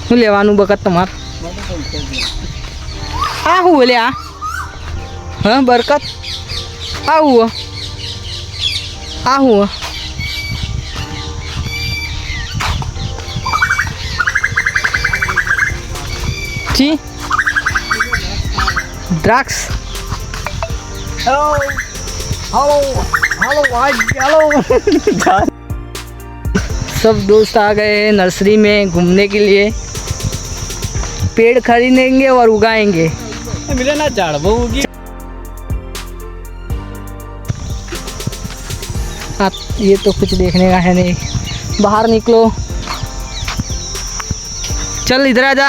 શું લેવાનું બકત તમારે આ શું લે આ હા બરકત આવું આવું જી દ્રાક્ષ हेलो हेलो हेलो हेलो सब दोस्त आ गए हैं नर्सरी में घूमने के लिए पेड़ खरीदेंगे और उगाएंगे मिले ना झाड़ वो उगी आप ये तो कुछ देखने का है नहीं बाहर निकलो चल इधर आ जा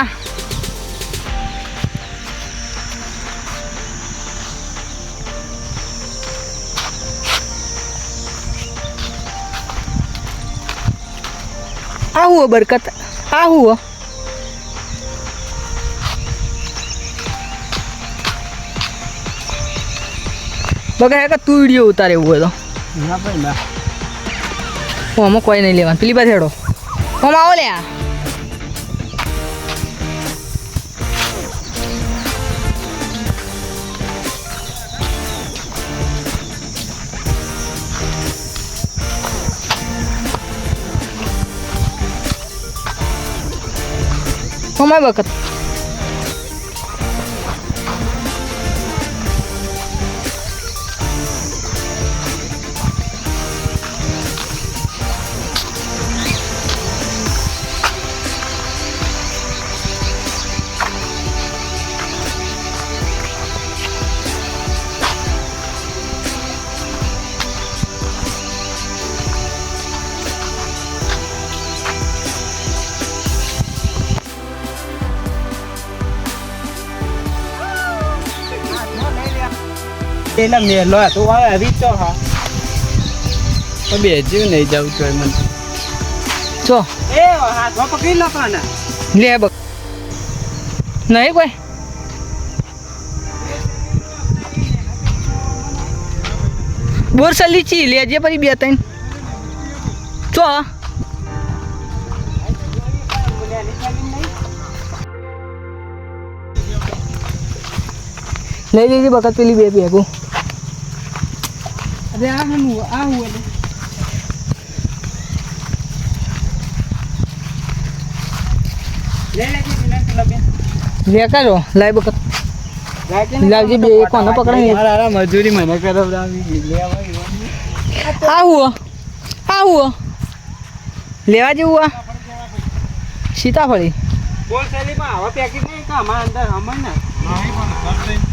आ हुआ बरकत आ हुआ बगा है का तू वीडियो उतारे हुए तो ना भाई ना वो हम कोई नहीं लेवा पीली बात हेड़ो हम आओ ले आ हमारे वक्त એલા મેલો તો આવે રીચો હા તો બેજ્યું નહીં જાવ તો મને चो એ હાથમાં પકડી લો કાના ले बक नहीं कोई बोर सा लीची ले जे परी बे तन चो ले लीजिए बकत पीली बे बेगो અરે આ હનું આ હું લે લે કે ના બે ले करो लाई बकत लाजी बे कोना पकड़े મારા મજૂરી મને કરાવડાવી લે आ हुआ लेवा जे हुआ सीताफળી બોલ શૈલીમાં આવા પેકેટ નહીં કા અમારા અંદર હમણ ને નહીં પણ